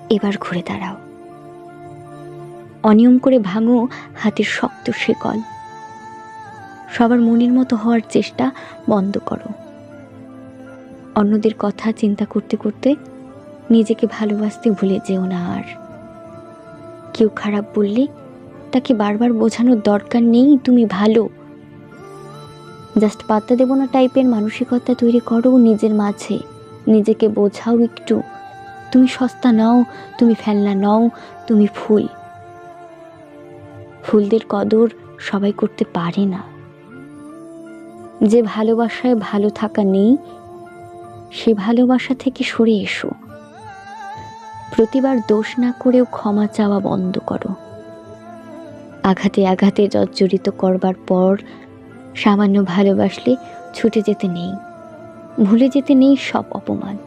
এবার ঘুরে দাঁড়াও, অনিয়ম করে ভাঙো হাতের শক্ত শেকল, সবার মনের মতো হওয়ার চেষ্টা বন্ধ করো। অন্যদের কথা চিন্তা করতে করতে নিজেকে ভালোবাসতে ভুলে যেও না। আর কেউ খারাপ বললে তাকে বারবার বোঝানোর দরকার নেই তুমি ভালো। জাস্ট পাত্তা দেব না টাইপের মানসিকতা তৈরি করো নিজের মাঝে। নিজেকে বোঝাও একটু, তুমি সস্তা নও, তুমি ফেলনা নও, তুমি ফুল। ফুলদের কদর সবাই করতে পারে না। যে ভালোবাসায় ভালো থাকা নেই, সে ভালোবাসা থেকে সরে এসো। প্রতিবার দোষ না করেও ক্ষমা চাওয়া বন্ধ করো। আঘাতে আঘাতে জর্জরিত করবার পর সামান্য ভালোবাসলে ছুটে যেতে নেই, ভুলে যেতে নেই সব অপমান।